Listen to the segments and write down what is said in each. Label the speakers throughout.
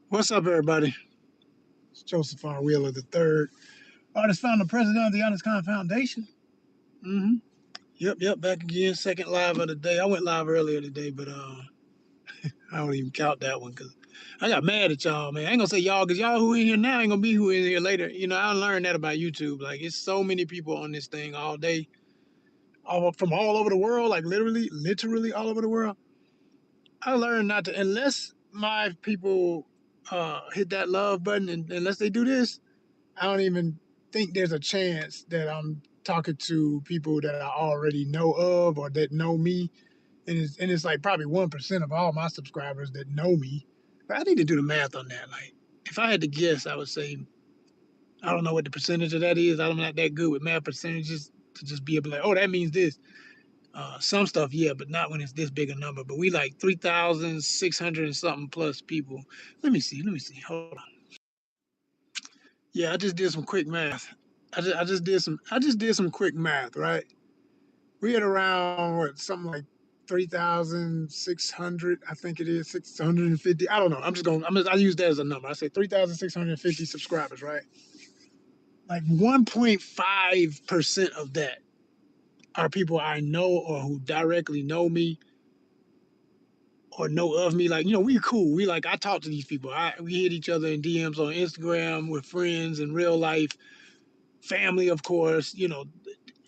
Speaker 1: What's up, everybody? It's Joseph R. Wheeler III, artist, founder, president of the ONYXCON Foundation. Mm-hmm. Yep. Back again, second live of the day. I went live earlier today, but I don't even count that one because I got mad at y'all, man. I ain't gonna say y'all because y'all who in here now ain't gonna be who in here later. I learned that about YouTube. Like, it's so many people on this thing all day, all from all over the world, like literally all over the world. I learned not to unless my people hit that love button, and unless they do this. I don't even think there's a chance that I'm talking to people that I already know of or that know me. And it's like probably 1% of all my subscribers that know me. But I need to do the math on that. Like, if I had to guess, I would say I don't know what the percentage of that is. I'm not that good with math percentages to just be able to like, oh, that means this. Some stuff, yeah, but not when it's this big a number. But we like 3,600 and something plus people. Let me see. Hold on. Yeah, I just did some quick math. I just did some quick math, right? We had around what something like 3,600, I think it is 650. I don't know. I use that as a number. I say 3,650 subscribers, right? Like 1.5% of that are people I know or who directly know me or know of me. Like, we cool. I talk to these people. We hit each other in DMs on Instagram. We're friends in real life, family, of course.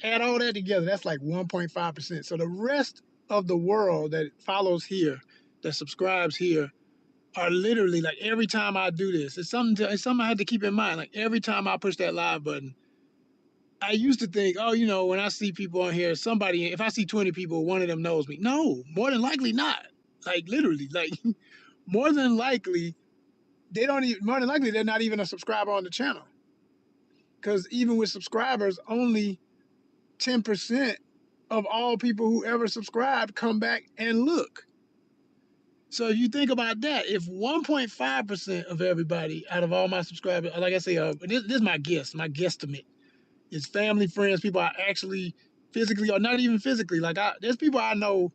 Speaker 1: Add all that together, that's like 1.5%. So the rest of the world that follows here, that subscribes here, are literally like every time I do this, it's something I had to keep in mind. Like every time I push that live button, I used to think, oh, when I see people on here, if I see 20 people, one of them knows me. No, more than likely not. Like literally, like more than likely, more than likely they're not even a subscriber on the channel. Because even with subscribers, only 10% of all people who ever subscribed come back and look. So if you think about that, if 1.5% of everybody out of all my subscribers, like I say, this is my guesstimate, is family, friends, people I actually physically or not even physically. There's people I know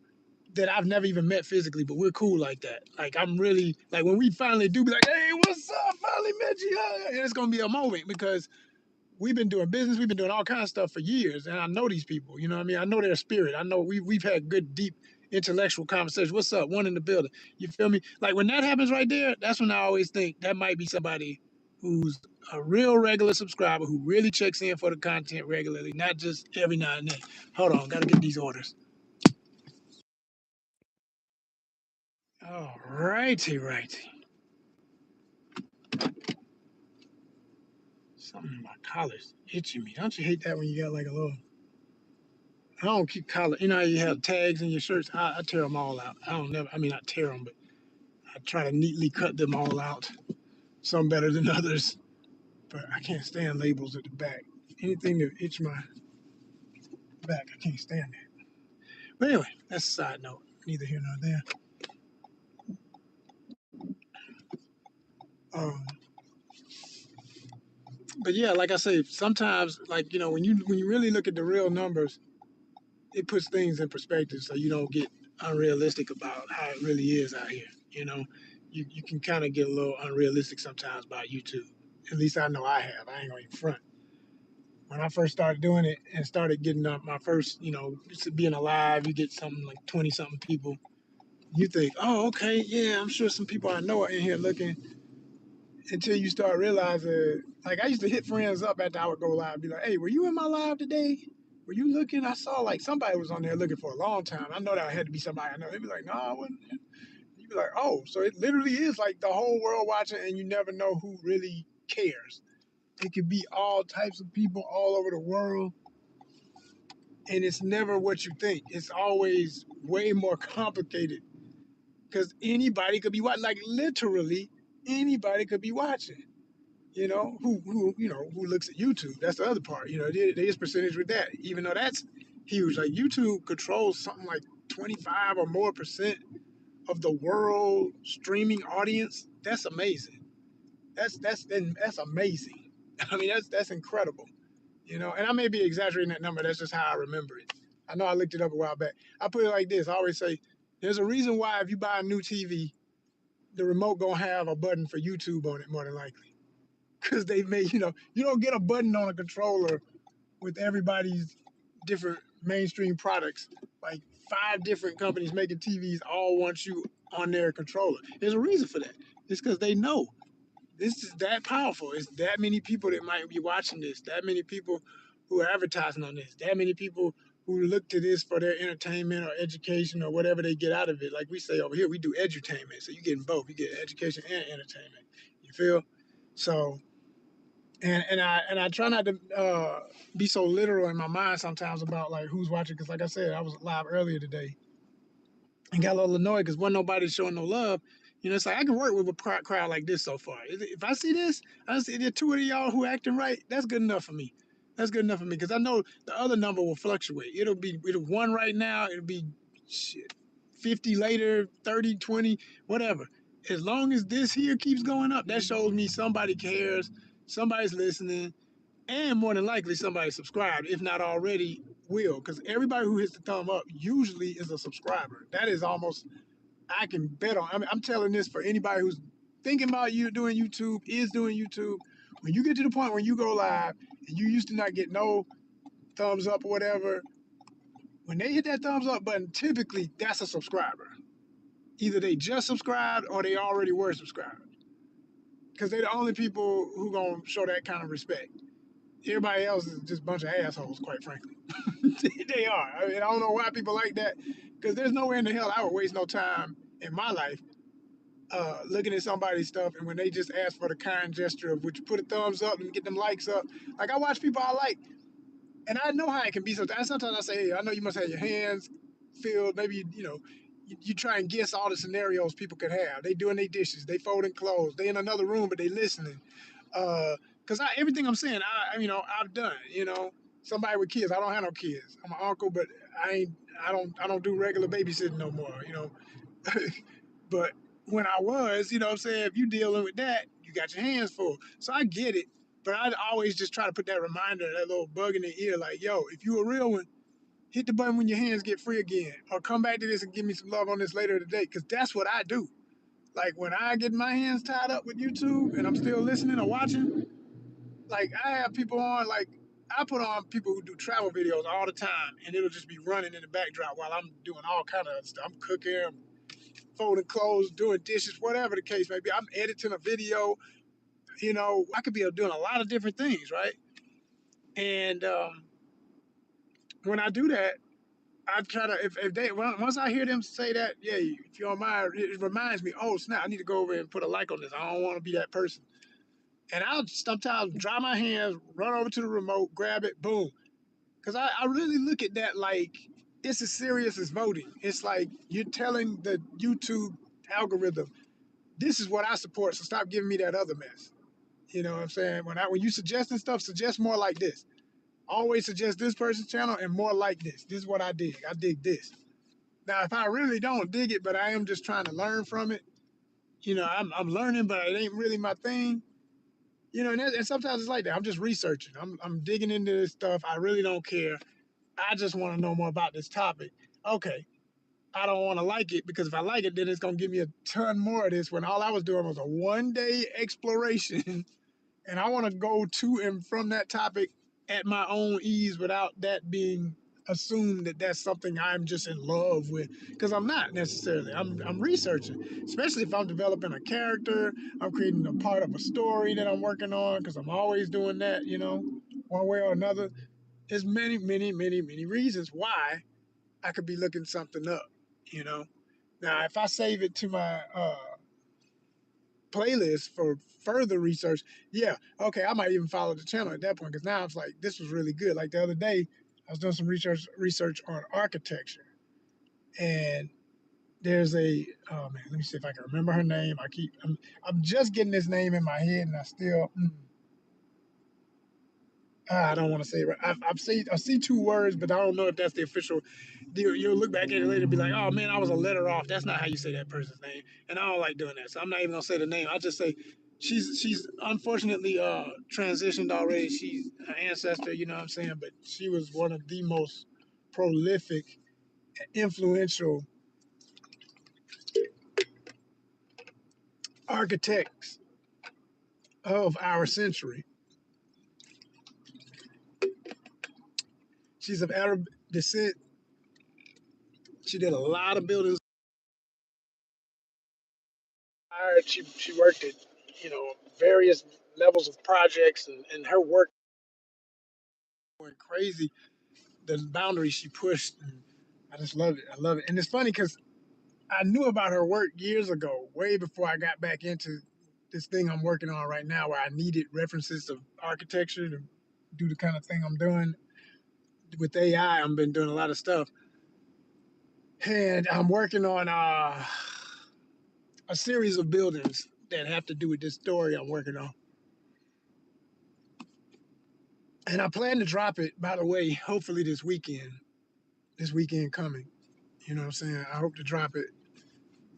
Speaker 1: that I've never even met physically, but we're cool like that. Like, I'm really, like, when we finally do be like, hey, what's up? Finally met you. And it's going to be a moment because we've been doing business, we've been doing all kinds of stuff for years, and I know these people. You know what I mean? I know their spirit. I know we've had good, deep, intellectual conversations. What's up? One in the building. You feel me? Like when that happens right there, that's when I always think that might be somebody who's a real regular subscriber who really checks in for the content regularly, not just every now and then. Hold on, gotta get these orders. All righty. Something in my collar's itching me. Don't you hate that when you got like a little? I don't keep collar. You know how you have tags in your shirts? I tear them all out. I don't never. I mean, I tear them, but I try to neatly cut them all out. Some better than others, but I can't stand labels at the back. Anything that itch my back, I can't stand that. But anyway, that's a side note. Neither here nor there. Um, but yeah, like I say, sometimes, like when you really look at the real numbers, it puts things in perspective, so you don't get unrealistic about how it really is out here. You can kind of get a little unrealistic sometimes about YouTube. At least I know I have. I ain't gonna even front. When I first started doing it and started getting up my first, being alive, you get something like 20 something people. You think, oh, okay, yeah, I'm sure some people I know are in here looking, until you start realizing, like, I used to hit friends up after I would go live, be like, hey, were you in my live today? Were you looking? I saw like somebody was on there looking for a long time. I know that had to be somebody I know. They'd be like, no, I wasn't. You'd be like, oh, so it literally is like the whole world watching, and you never know who really cares. It could be all types of people all over the world, and it's never what you think. It's always way more complicated because anybody could be watching. Like literally, anybody could be watching. Who looks at YouTube. That's the other part. There's percentage with that, even though that's huge. Like YouTube controls something like 25 or more percent of the world streaming audience. That's amazing. That's amazing. I mean, that's incredible. And I may be exaggerating that number. That's just how I remember it. I know I looked it up a while back. I put it like this. I always say, there's a reason why if you buy a new TV, the remote gonna have a button for YouTube on it more than likely. Because they made, you don't get a button on a controller with everybody's different mainstream products. Like 5 different companies making TVs all want you on their controller. There's a reason for that. It's because they know this is that powerful. It's that many people that might be watching this, that many people who are advertising on this, that many people who look to this for their entertainment or education or whatever they get out of it. Like we say over here, we do edutainment. So you're getting both. You get education and entertainment. You feel? So and I try not to be so literal in my mind sometimes about like who's watching, because like I said, I was live earlier today and got a little annoyed because wasn't nobody showing no love. It's like I can work with a crowd like this so far. If I see this, I see there 2 of y'all who acting right. That's good enough for me. That's good enough for me because I know the other number will fluctuate. It'll 1 right now. It'll be shit, 50 later, 30, 20, whatever. As long as this here keeps going up, that shows me somebody cares, somebody's listening, and more than likely somebody subscribed, if not already will, because everybody who hits the thumb up usually is a subscriber. That is almost, I can bet on. I mean, I'm telling this for anybody who's thinking about you doing YouTube, is doing YouTube. When you get to the point where you go live and you used to not get no thumbs up or whatever, when they hit that thumbs up button, typically that's a subscriber. Either they just subscribed or they already were subscribed, because they're the only people who gonna show that kind of respect. Everybody else is just a bunch of assholes, quite frankly. They are. I mean, I don't know why people like that, because there's nowhere in the hell I would waste no time in my life looking at somebody's stuff, and when they just ask for the kind gesture of would you put a thumbs up and get them likes up. Like, I watch people I like, and I know how it can be sometimes. Sometimes I say, hey, I know you must have your hands filled. Maybe, you try and guess all the scenarios people could have. They doing their dishes, they folding clothes, they in another room, but they listening. Because everything I'm saying, I've done. Somebody with kids. I don't have no kids. I'm an uncle, but I don't do regular babysitting no more. But when I was, what I'm saying, if you dealing with that, you got your hands full. So I get it, but I always just try to put that reminder, that little bug in the ear, like, yo, if you a real one, hit the button when your hands get free again, or come back to this and give me some love on this later today, because that's what I do. Like, when I get my hands tied up with YouTube and I'm still listening or watching, like, I have people on, like, I put on people who do travel videos all the time, and it'll just be running in the backdrop while I'm doing all kind of stuff. I'm cooking, I'm folding clothes, doing dishes, whatever the case may be. I'm editing a video. I could be doing a lot of different things, right? And when I do that, I try to, if they, once I hear them say that, yeah, if you don't mind, it reminds me, oh snap, I need to go over and put a like on this. I don't want to be that person. And I'll sometimes dry my hands, run over to the remote, grab it, boom. Because I really look at that like it's as serious as voting. It's like you're telling the YouTube algorithm, this is what I support, so stop giving me that other mess. You know what I'm saying? When you suggesting stuff, suggest more like this. Always suggest this person's channel and more like this. This is what I dig. I dig this. Now, if I really don't dig it, but I am just trying to learn from it, I'm learning, but it ain't really my thing. And sometimes it's like that. I'm just researching. I'm digging into this stuff. I really don't care. I just want to know more about this topic. Okay, I don't want to like it, because if I like it, then it's gonna give me a ton more of this. When all I was doing was a 1-day exploration, and I want to go to and from that topic at my own ease without that being assumed that that's something I'm just in love with, because I'm not necessarily. I'm researching, especially if I'm developing a character, I'm creating a part of a story that I'm working on, because I'm always doing that, one way or another. There's many, many, many, many reasons why I could be looking something up, you know. Now, if I save it to my playlist for further research, yeah, okay, I might even follow the channel at that point, because now it's like, this was really good. Like the other day, I was doing some research on architecture, and there's oh man, let me see if I can remember her name. I'm just getting this name in my head, and I still. I don't want to say it right. I see 2 words, but I don't know if that's the official. You'll look back at it later and be like, oh man, I was a letter off. That's not how you say that person's name. And I don't like doing that. So I'm not even gonna say the name. I'll just say she's unfortunately transitioned already. She's an ancestor, you know what I'm saying? But she was one of the most prolific, influential architects of our century. She's of Arab descent. She did a lot of buildings. She worked at, various levels of projects, and her work went crazy. The boundaries she pushed, and I just love it. I love it. And it's funny because I knew about her work years ago, way before I got back into this thing I'm working on right now, where I needed references of architecture to do the kind of thing I'm doing with AI. I've been doing a lot of stuff, and I'm working on a series of buildings that have to do with this story I'm working on. And I plan to drop it, by the way, hopefully this weekend coming. You know what I'm saying? I hope to drop it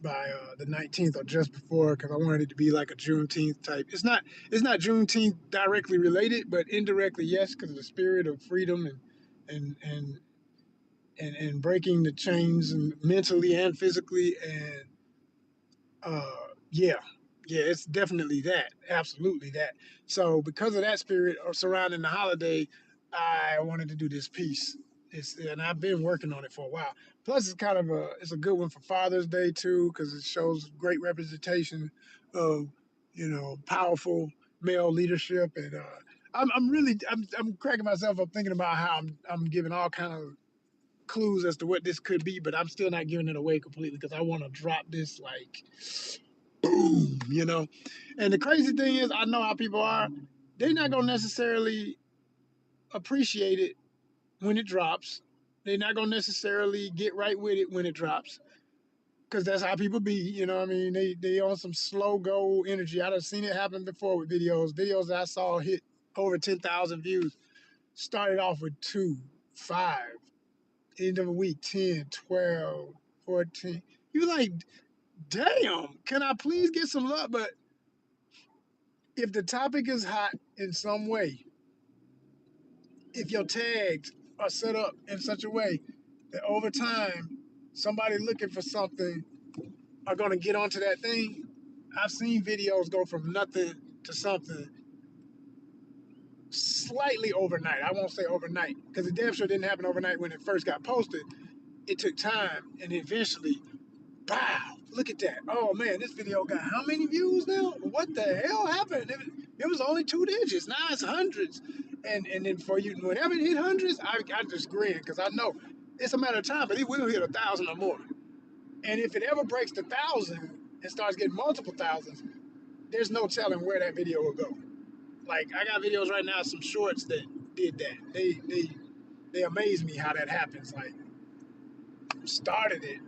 Speaker 1: by the 19th or just before, because I wanted it to be like a Juneteenth type. It's not Juneteenth directly related, but indirectly yes, because of the spirit of freedom and and and breaking the chains and mentally and physically. And yeah, yeah, it's definitely that, absolutely that. So because of that spirit surrounding the holiday, I wanted to do this piece. And I've been working on it for a while. Plus, it's a good one for Father's Day too, because it shows great representation of powerful male leadership. And I'm cracking myself up thinking about how I'm giving all kind of clues as to what this could be, but I'm still not giving it away completely because I want to drop this like boom. And the crazy thing is, I know how people are. They're not gonna necessarily appreciate it when it drops. They're not gonna necessarily get right with it when it drops, because that's how people be. You know what I mean? They on some slow go energy. I've seen it happen before with videos. Videos that I saw hit over 10,000 views. Started off with 2, 5, end of a week 10, 12, 14. You like, damn, can I please get some love? But if the topic is hot in some way, if your tags are set up in such a way that over time somebody looking for something are going to get onto that thing, I've seen videos go from nothing to something slightly overnight. I won't say overnight because it damn sure didn't happen overnight when it first got posted. It took time, and eventually, wow, look at that. Oh man, this video got how many views now? What the hell happened? It was only 2 digits. Now it's hundreds. And then for you, whenever it hit hundreds, I just grin because I know it's a matter of time, but it will hit 1,000 or more. And if it ever breaks the 1,000 and starts getting multiple thousands, there's no telling where that video will go. Like I got videos right now, some shorts that did that. They amaze me how that happens. Like started it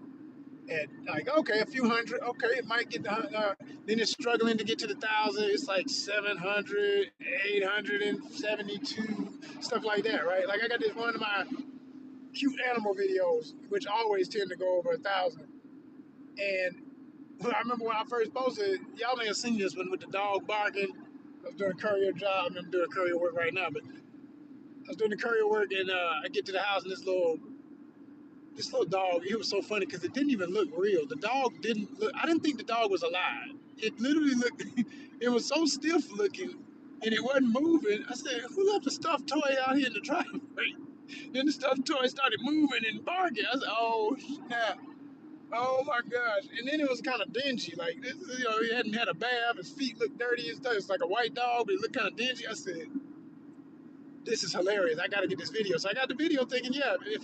Speaker 1: at like okay, a few hundred, okay, it might get the then it's struggling to get to the 1,000. It's like 700, 872, stuff like that, right? Like I got this one of my cute animal videos, which always tend to go over 1,000. And I remember when I first posted, y'all may have seen this one with the dog barking. I was doing a courier job. I'm doing courier work right now, but I was doing the courier work, and I get to the house, and this little dog, it was so funny because it didn't even look real. The dog didn't look, I didn't think the dog was alive. It literally looked, it was so stiff looking and it wasn't moving. I said, who left a stuffed toy out here in the driveway? Then the stuffed toy started moving and barking. I said, oh, snap. Oh my gosh. And then it was kind of dingy. Like, this, he hadn't had a bath. His feet looked dirty and stuff. It's like a white dog, but it looked kind of dingy. I said, this is hilarious. I got to get this video. So I got the video thinking, yeah, if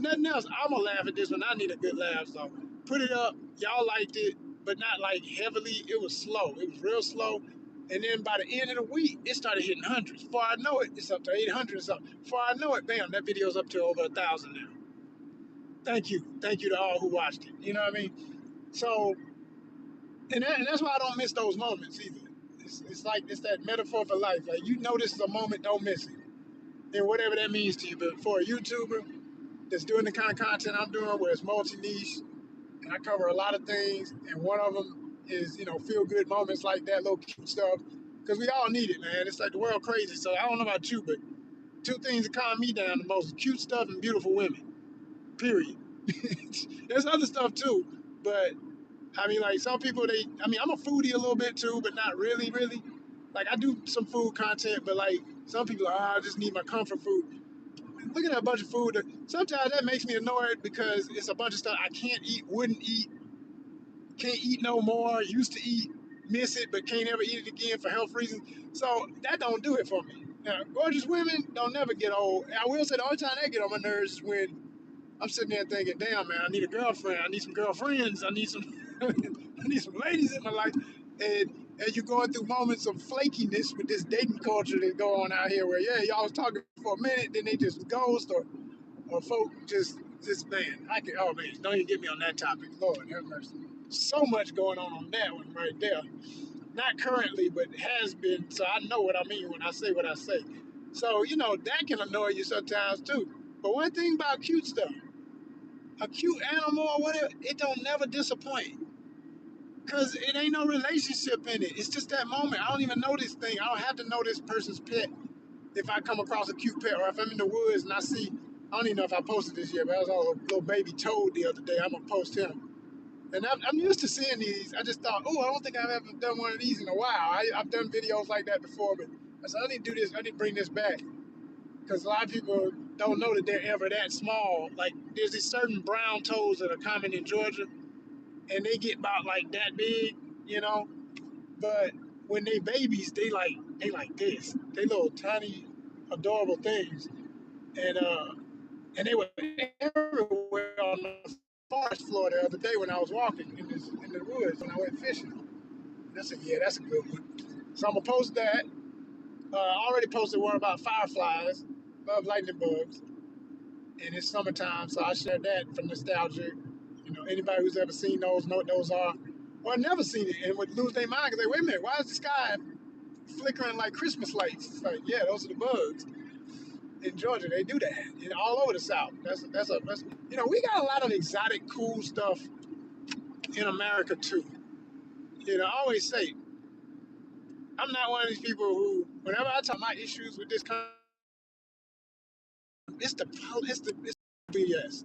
Speaker 1: nothing else, I'm going to laugh at this one. I need a good laugh. So put it up. Y'all liked it, but not like heavily. It was slow. It was real slow. And then by the end of the week, it started hitting hundreds. Before I know it, it's up to 800 or something. Before I know it, bam, that video's up to over 1,000 now. Thank you. Thank you to all who watched it. You know what I mean? So, and that's why I don't miss those moments either. It's like, it's that metaphor for life. Like, you notice a moment, don't miss it, and whatever that means to you. But for a YouTuber that's doing the kind of content I'm doing, where it's multi niche and I cover a lot of things, and one of them is feel good moments like that, little cute stuff, because we all need it, man. It's like the world crazy. So I don't know about you, but two things that calm me down the most: cute stuff and beautiful women. Period. There's other stuff too, but I mean, like some people, I mean, I'm a foodie a little bit too, but not really, really. Like I do some food content, but like some people, I just need my comfort food. Looking at a bunch of food, sometimes that makes me annoyed because it's a bunch of stuff I can't eat, wouldn't eat, can't eat no more, used to eat, miss it, but can't ever eat it again for health reasons. So that don't do it for me. Now, gorgeous women don't never get old. I will say the only time they get on my nerves is when I'm sitting there thinking, damn man, I need a girlfriend, I need some girlfriends, I need some I need some ladies in my life. And you're going through moments of flakiness with this dating culture that's going on out here where yeah, y'all was talking for a minute, then they just ghost or folk just man, I can oh man, don't even get me on that topic. Lord have mercy. So much going on that one right there. Not currently, but has been. So I know what I mean when I say what I say. So you know that can annoy you sometimes too. But one thing about cute stuff, a cute animal or whatever, it don't never disappoint. Cause it ain't no relationship in it. It's just that moment. I don't even know this thing. I don't have to know this person's pet. If I come across a cute pet, or if I'm in the woods and I see, I don't even know if I posted this yet, but I saw a little baby toad the other day. I'm gonna post him. And I'm used to seeing these. I just thought, oh, I don't think I've ever done one of these in a while. I've done videos like that before, but I said, I need to do this. I need to bring this back. Because a lot of people don't know that they're ever that small. Like, there's these certain brown toads that are common in Georgia, and they get about like that big, you know? But when they babies, they like this. They little tiny, adorable things. And and they were everywhere on the forest floor the other day when I was walking in the woods when I went fishing. And I said, yeah, that's a good one. So I'm gonna post that. I already posted one about fireflies, love lightning bugs, and it's summertime, so I shared that for nostalgia. You know, anybody who's ever seen those know what those are, or never seen it and would lose their mind because they wait a minute, why is the sky flickering like Christmas lights? It's like, yeah, those are the bugs. In Georgia, they do that. You know, all over the South. That's you know, we got a lot of exotic, cool stuff in America too. You know, I always say I'm not one of these people who, whenever I talk my issues with this country, it's the BS.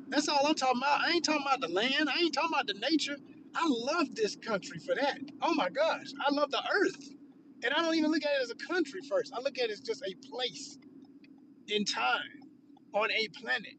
Speaker 1: That's all I'm talking about. I ain't talking about the land. I ain't talking about the nature. I love this country for that. Oh my gosh, I love the earth, and I don't even look at it as a country first. I look at it as just a place in time on a planet.